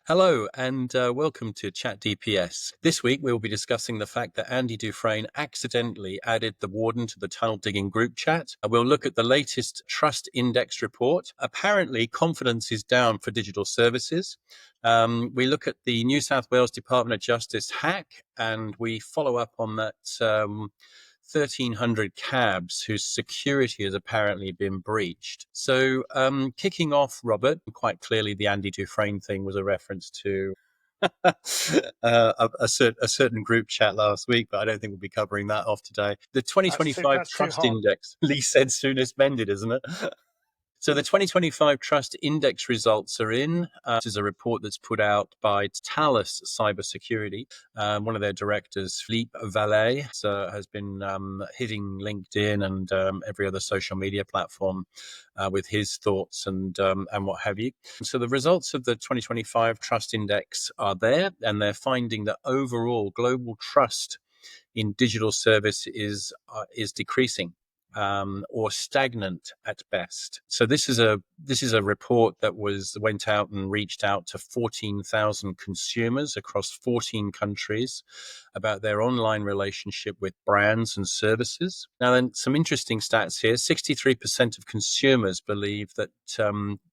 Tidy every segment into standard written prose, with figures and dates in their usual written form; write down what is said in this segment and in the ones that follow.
Hello and welcome to Chat DPS. This week we'll be discussing the fact that Andy Dufresne accidentally added the warden to the tunnel digging group chat. We'll look at the latest Trust Index report. Apparently confidence is down for digital services. We look at the New South Wales Department of Justice hack, and we follow up on that 1,300 cabs whose security has apparently been breached. So kicking off, Robert, quite clearly the Andy Dufresne thing was a reference to a certain group chat last week, but I don't think we'll be covering that off today. The 2025 That's too Trust hot. Index, Lee said soonest mended, isn't it? So the 2025 Trust Index results are in. This is a report that's put out by Thales Cybersecurity. One of their directors, Philippe Vallet, has been hitting LinkedIn and every other social media platform with his thoughts and what have you. So the results of the 2025 Trust Index are there, and they're finding that overall global trust in digital service is decreasing. Or stagnant at best. So this is a report that went out and reached out to 14,000 consumers across 14 countries about their online relationship with brands and services. Now, then, some interesting stats here: 63% of consumers believe that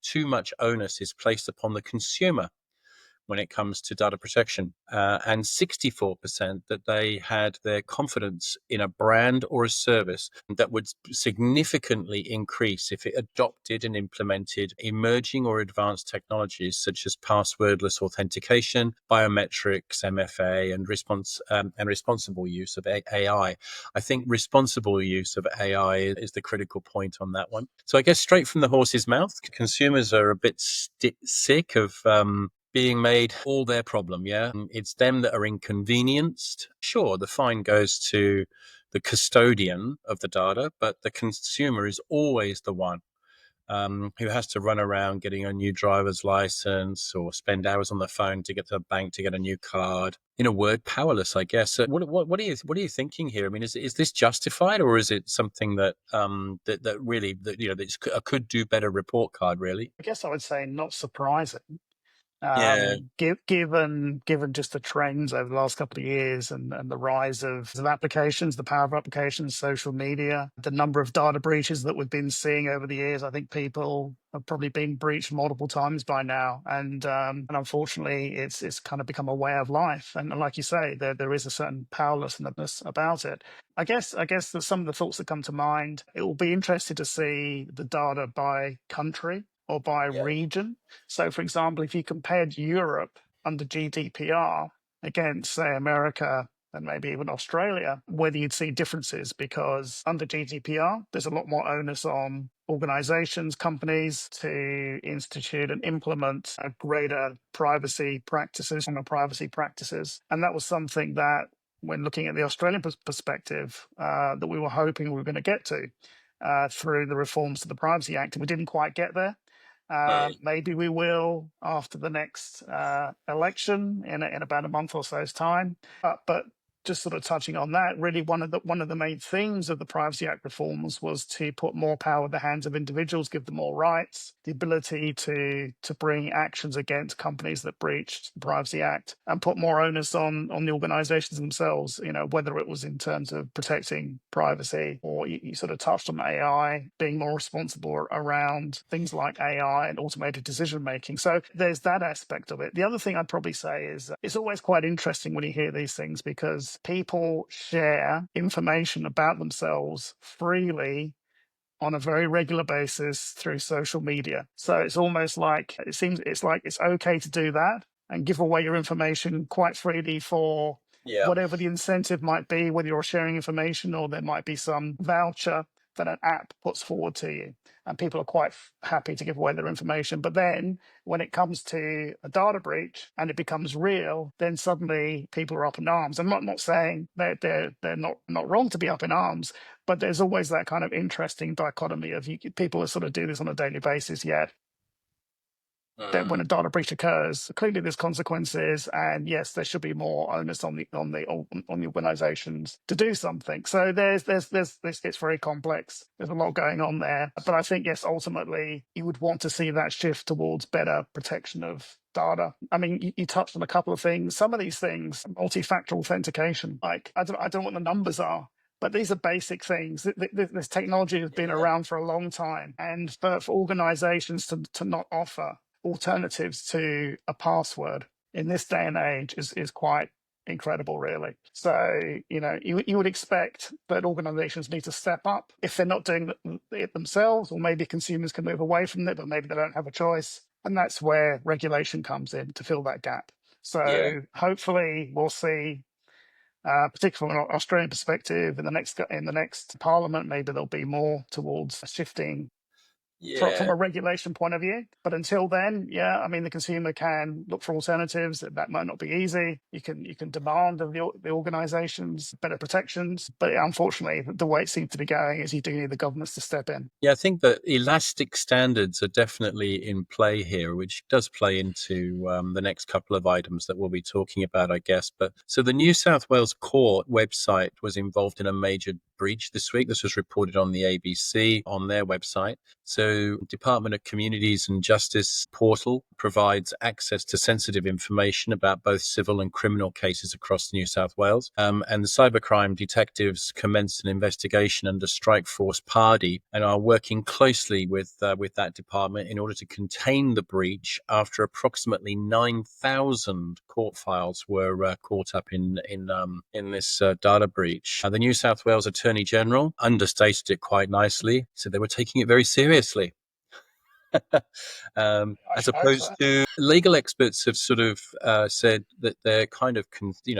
too much onus is placed upon the consumer when it comes to data protection, and 64% that they had their confidence in a brand or a service that would significantly increase if it adopted and implemented emerging or advanced technologies such as passwordless authentication, biometrics, MFA, and responsible use of AI. I think responsible use of AI is the critical point on that one. So I guess straight from the horse's mouth, consumers are a bit sick of being made all their problem. Yeah, it's them that are inconvenienced. Sure, the fine goes to the custodian of the data, but the consumer is always the one who has to run around getting a new driver's license or spend hours on the phone to get to the bank to get a new card. In a word, powerless, I guess. What are you thinking here? I mean, is this justified, or is it something that that really that could do better report card? Really? I guess I would say not surprising. Yeah. Given just the trends over the last couple of years and the rise of applications, the power of applications, social media, the number of data breaches that we've been seeing over the years, I think people have probably been breached multiple times by now, and unfortunately, it's kind of become a way of life. And like you say, there is a certain powerlessness about it. I guess that some of the thoughts that come to mind. It will be interesting to see the data by country or by Yeah. region. So, for example, if you compared Europe under GDPR against, say, America and maybe even Australia, whether you'd see differences, because under GDPR, there's a lot more onus on organizations, companies to institute and implement a greater privacy practices and privacy practices. And that was something that, when looking at the Australian perspective, that we were hoping we were going to get to through the reforms to the Privacy Act. And we didn't quite get there. Maybe we will after the next election in about a month or so's time. But just sort of touching on that, really one of the main themes of the Privacy Act reforms was to put more power in the hands of individuals, give them more rights, the ability to bring actions against companies that breached the Privacy Act, and put more onus on the organizations themselves, whether it was in terms of protecting privacy, or you sort of touched on AI, being more responsible around things like AI and automated decision making. So there's that aspect of it. The other thing I'd probably say is it's always quite interesting when you hear these things, because people share information about themselves freely on a very regular basis through social media. So it's almost like it's okay to do that and give away your information quite freely for Yeah. whatever the incentive might be, whether you're sharing information or there might be some voucher that an app puts forward to you. And people are quite happy to give away their information. But then when it comes to a data breach and it becomes real, then suddenly people are up in arms. I'm not saying that they're not wrong to be up in arms, but there's always that kind of interesting dichotomy of people that sort of do this on a daily basis, yet that when a data breach occurs, clearly there's consequences, and yes, there should be more onus on the organizations to do something. So there's it's very complex. There's a lot going on there, but I think yes, ultimately you would want to see that shift towards better protection of data. I mean, you touched on a couple of things. Some of these things, multi-factor authentication, like I don't know what the numbers are, but these are basic things. This technology has been Yeah. around for a long time, and for organizations to not offer alternatives to a password in this day and age is quite incredible, really. So, you would expect that organizations need to step up if they're not doing it themselves, or maybe consumers can move away from it, but maybe they don't have a choice. And that's where regulation comes in to fill that gap. Yeah. So hopefully we'll see, particularly from an Australian perspective, in the next Parliament, maybe there'll be more towards shifting from Yeah. a regulation point of view. But until then, yeah, I mean, the consumer can look for alternatives. That might not be easy. You can demand of the organisations better protections, but unfortunately, the way it seems to be going is you do need the governments to step in. Yeah, I think that elastic standards are definitely in play here, which does play into the next couple of items that we'll be talking about, I guess. But so the New South Wales court website was involved in a major breach this week. This was reported on the ABC on their website. So, Department of Communities and Justice portal provides access to sensitive information about both civil and criminal cases across New South Wales. And the cybercrime detectives commenced an investigation under Strike Force Party and are working closely with that department in order to contain the breach after approximately 9,000 court files were caught up in this data breach. The New South Wales Attorney General understated it quite nicely, said they were taking it very seriously. I As should hope opposed so. to legal experts have sort of said that they're kind of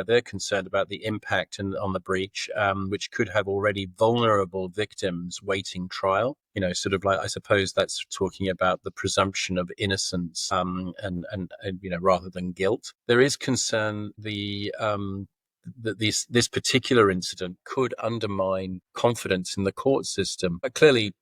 they're concerned about the impact on the breach, which could have already vulnerable victims waiting trial. Sort of like, I suppose that's talking about the presumption of innocence, and rather than guilt. There is concern that this particular incident could undermine confidence in the court system. But clearly,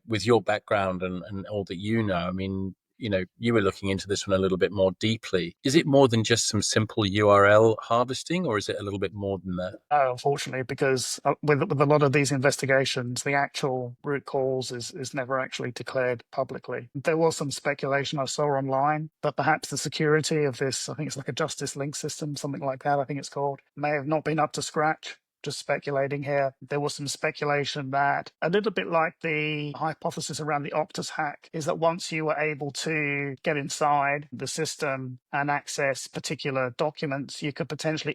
with your background and all that I mean, you were looking into this one a little bit more deeply. Is it more than just some simple URL harvesting, or is it a little bit more than that? No, unfortunately, because with a lot of these investigations, the actual root cause is never actually declared publicly. There was some speculation I saw online that perhaps the security of this, I think it's like a Justice Link system, something like that, I think it's called, may have not been up to scratch. Just speculating here. There was some speculation that, a little bit like the hypothesis around the Optus hack, is that once you were able to get inside the system and access particular documents, you could potentially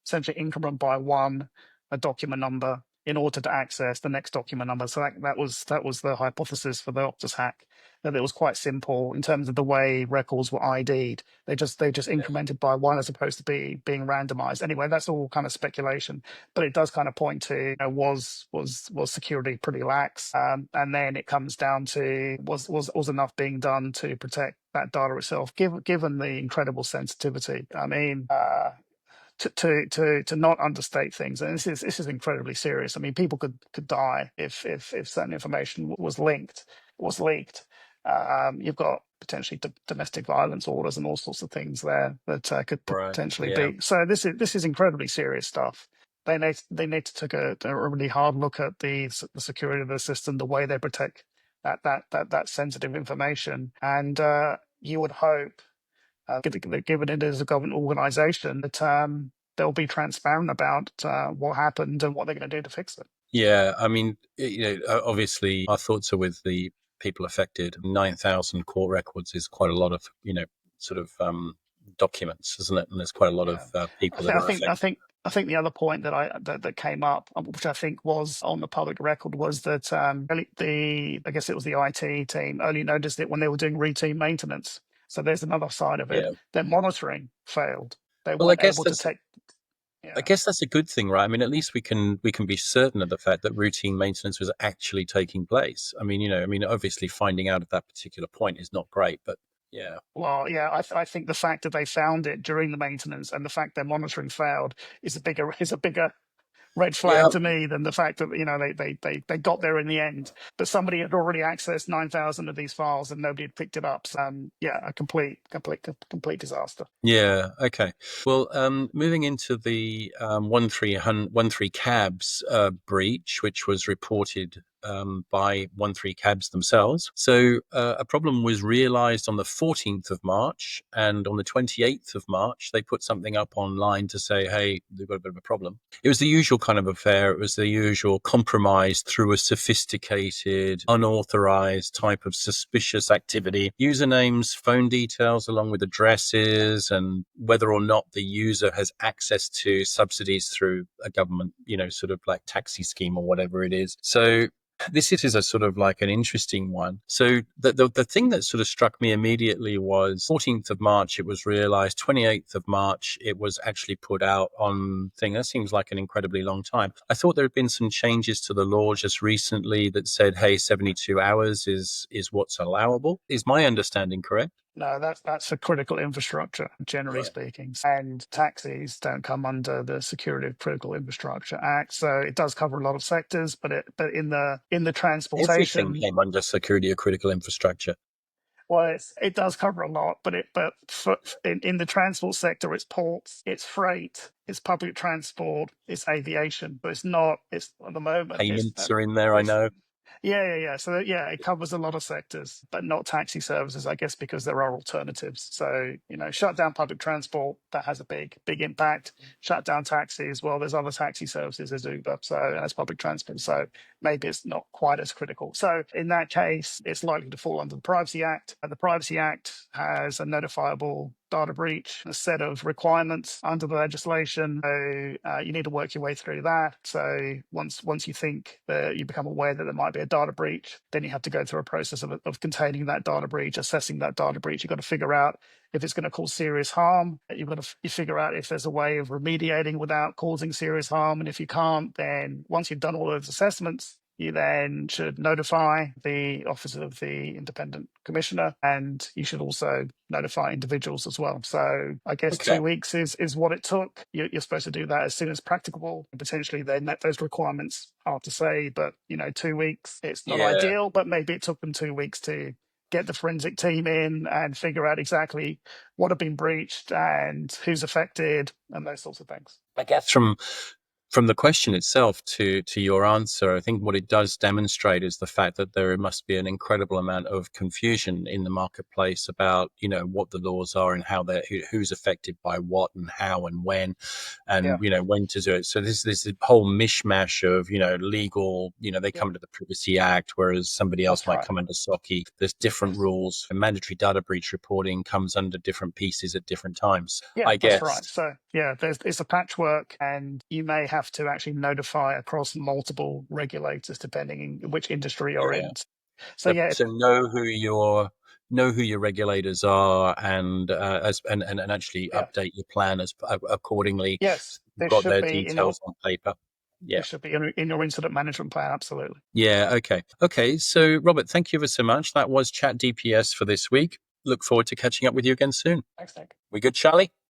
essentially increment by one a document number in order to access the next document number. So that was the hypothesis for the Optus hack, that it was quite simple in terms of the way records were ID'd. They just incremented by one as opposed to being randomized. Anyway, that's all kind of speculation, but it does kind of point to, was security pretty lax, and then it comes down to, was enough being done to protect that data itself, given the incredible sensitivity. I mean, to not understate things, and this is incredibly serious. I mean, people could die if certain information was leaked. You've got potentially domestic violence orders and all sorts of things there that could Right. potentially Yeah. be. So this is incredibly serious stuff. They need to take a really hard look at the security of the system, the way they protect that sensitive information, and you would hope, given it is a government organisation, that they'll be transparent about what happened and what they're going to do to fix it. Yeah. I mean, obviously, our thoughts are with the people affected. 9,000 court records is quite a lot of, sort of documents, isn't it? And there's quite a lot of Yeah, I people that think I are think I affected. think I think the other point that came up, which I think was on the public record, was that I guess it was the IT team only noticed it when they were doing routine maintenance. So there's another side of it. Yeah. Their monitoring failed. They Well, I weren't guess able to that's take. I Yeah. guess that's a good thing, right? I mean, at least we can be certain of the fact that routine maintenance was actually taking place. I mean, obviously finding out at that particular point is not great, but yeah, Well, yeah, I think the fact that they found it during the maintenance and the fact their monitoring failed is a bigger red yeah, flag to me than the fact that, they got there in the end, but somebody had already accessed 9,000 of these files and nobody had picked it up. So, yeah, a complete disaster. yeah. Okay. Well, moving into the 13 cabs breach, which was reported by 13cabs themselves. So a problem was realized on the 14th of March, and on the 28th of March, they put something up online to say, hey, they've got a bit of a problem. It was the usual kind of affair. It was the usual compromise through a sophisticated, unauthorized type of suspicious activity. Usernames, phone details, along with addresses, and whether or not the user has access to subsidies through a government, sort of like taxi scheme or whatever it is. So this is a sort of like an interesting one. So the thing that sort of struck me immediately was 14th of March, it was realized, 28th of March, it was actually put out on thing. That seems like an incredibly long time. I thought there had been some changes to the law just recently that said, hey, 72 hours is what's allowable. Is my understanding correct? No, that's for critical infrastructure, generally Right. speaking. And taxis don't come under the Security of Critical Infrastructure Act, so it does cover a lot of sectors. But in the Everything transportation, came under security of critical infrastructure. well, it does cover a lot. In the transport sector, it's ports, it's freight, it's public transport, it's aviation. But it's not. It's at the moment. Payments are in there, I It's know. yeah. So yeah, it covers a lot of sectors, but not taxi services, I guess, because there are alternatives. So shut down public transport, that has a big impact. Shut down taxis. Well, there's other taxi services, there's Uber, so that's public transport. So maybe it's not quite as critical. So in that case, it's likely to fall under the Privacy Act. And the Privacy Act has a notifiable data breach, a set of requirements under the legislation. So you need to work your way through that. So once you think that you become aware that there might be a data breach, then you have to go through a process of containing that data breach, assessing that data breach. You've got to figure out if it's going to cause serious harm. You've got to figure out if there's a way of remediating without causing serious harm. And if you can't, then once you've done all those assessments, you then should notify the Office of the Independent Commissioner, and you should also notify individuals as well. So I guess Okay. 2 weeks is what it took. You're supposed to do that as soon as practicable. Potentially they met those requirements, hard to say, but 2 weeks, it's not Yeah. ideal, but maybe it took them 2 weeks to get the forensic team in and figure out exactly what had been breached and who's affected and those sorts of things. I guess from the question itself to your answer, I think what it does demonstrate is the fact that there must be an incredible amount of confusion in the marketplace about what the laws are and how who's affected by what and how and when, Yeah, and when to do it. So this whole mishmash of legal, they yeah, come under the Privacy Act, whereas somebody else that's might right. come under SOCI. There's different Yes. rules, and mandatory data breach reporting comes under different pieces at different times, Yeah, I that's right. guess. So yeah, it's a patchwork, and you may have to actually notify across multiple regulators depending on which industry you're Yeah. in. So So, yeah, so know who your regulators are, and and actually yeah, update your plan as accordingly. yes, So you've got their details on paper. Yeah. this should be in your incident management plan. Absolutely. Yeah. Okay. Okay. So, Robert, thank you ever so much. That was Chat DPS for this week. Look forward to catching up with you again soon. Thanks, Nick. We good, Charlie?